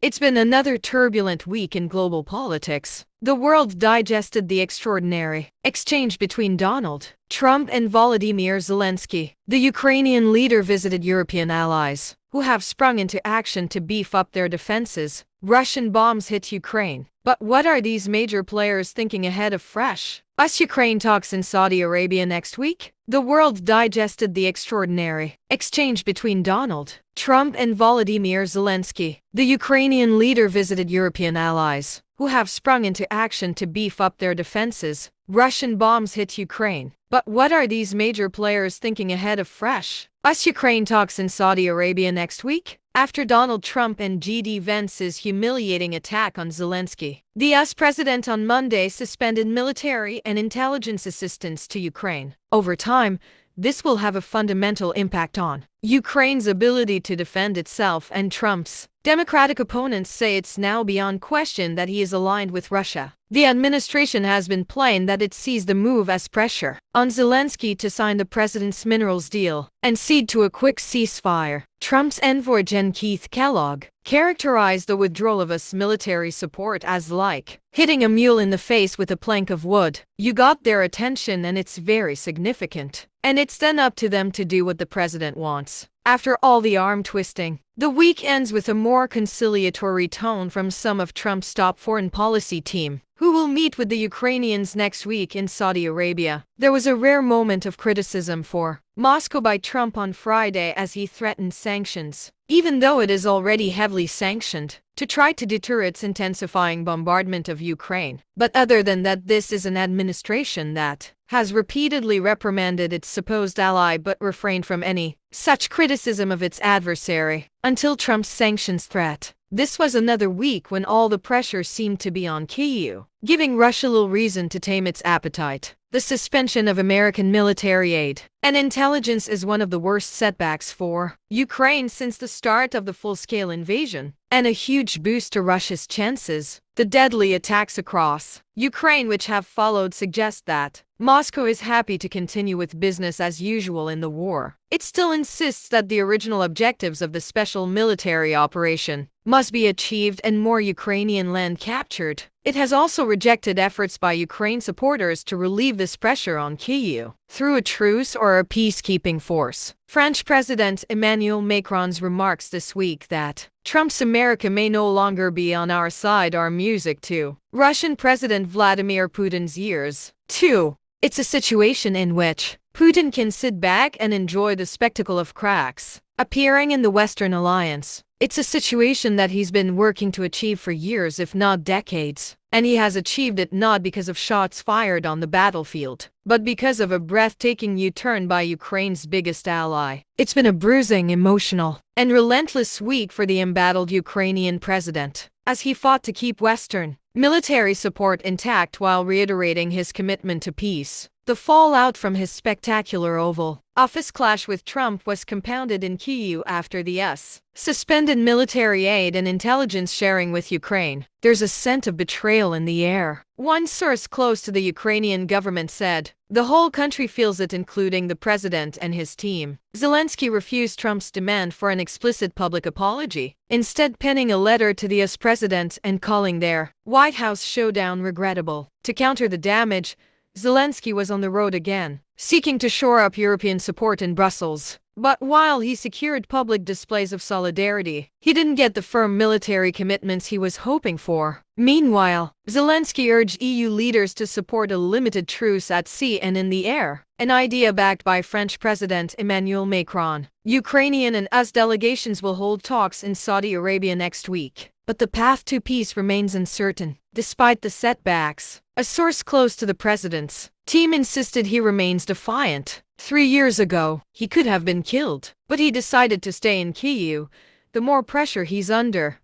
It's been another turbulent week in global politics. The world digested the extraordinary exchange between Donald Trump and Volodymyr Zelensky. The Ukrainian leader visited European allies, who have sprung into action to beef up their defenses. Russian bombs hit Ukraine. But what are these major players thinking ahead of fresh US-Ukraine talks in Saudi Arabia next week? The world digested the extraordinary exchange between Donald Trump and Volodymyr Zelensky. The Ukrainian leader visited European allies, who have sprung into action to beef up their defenses. Russian bombs hit Ukraine. But what are these major players thinking ahead of fresh US-Ukraine talks in Saudi Arabia next week? After Donald Trump and J.D. Vance's humiliating attack on Zelensky, the US president on Monday suspended military and intelligence assistance to Ukraine. Over time, this will have a fundamental impact on Ukraine's ability to defend itself, and Trump's Democratic opponents say it's now beyond question that he is aligned with Russia. The administration has been plain that it sees the move as pressure on Zelensky to sign the president's minerals deal and cede to a quick ceasefire. Trump's envoy Jen Keith Kellogg characterized the withdrawal of US military support as like hitting a mule in the face with a plank of wood. You got their attention and it's very significant. And it's then up to them to do what the president wants. After all the arm twisting, the week ends with a more conciliatory tone from some of Trump's top foreign policy team, who will meet with the Ukrainians next week in Saudi Arabia. There was a rare moment of criticism for Moscow by Trump on Friday as he threatened sanctions, even though it is already heavily sanctioned, to try to deter its intensifying bombardment of Ukraine. But other than that, this is an administration that has repeatedly reprimanded its supposed ally but refrained from any such criticism of its adversary until Trump's sanctions threat. This was another week when all the pressure seemed to be on Kyiv, giving Russia little reason to tame its appetite. The suspension of American military aid and intelligence is one of the worst setbacks for Ukraine since the start of the full-scale invasion, and a huge boost to Russia's chances. The deadly attacks across Ukraine which have followed suggest that Moscow is happy to continue with business as usual in the war. It still insists that the original objectives of the special military operation must be achieved and more Ukrainian land captured. It has also rejected efforts by Ukraine supporters to relieve this pressure on Kyiv through a truce or a peacekeeping force. French President Emmanuel Macron's remarks this week that Trump's America may no longer be on our side are music to Russian President Vladimir Putin's ears. 2. It's a situation in which Putin can sit back and enjoy the spectacle of cracks appearing in the Western alliance. It's a situation that he's been working to achieve for years, if not decades. And he has achieved it not because of shots fired on the battlefield, but because of a breathtaking U-turn by Ukraine's biggest ally. It's been a bruising, emotional, and relentless week for the embattled Ukrainian president, as he fought to keep Western military support intact while reiterating his commitment to peace. The fallout from his spectacular Oval Office clash with Trump was compounded in Kyiv after the US suspended military aid and intelligence sharing with Ukraine. There's a scent of betrayal in the air. One source close to the Ukrainian government said, "The whole country feels it, including the president and his team." Zelensky refused Trump's demand for an explicit public apology, instead penning a letter to the US president and calling their White House showdown regrettable. To counter the damage, Zelensky was on the road again, seeking to shore up European support in Brussels. But while he secured public displays of solidarity, he didn't get the firm military commitments he was hoping for. Meanwhile, Zelensky urged EU leaders to support a limited truce at sea and in the air, an idea backed by French President Emmanuel Macron. Ukrainian and US delegations will hold talks in Saudi Arabia next week, but the path to peace remains uncertain. Despite the setbacks, a source close to the president's team insisted he remains defiant. 3 years ago, he could have been killed, but he decided to stay in Kyiv. The more pressure he's under,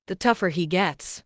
the tougher he gets.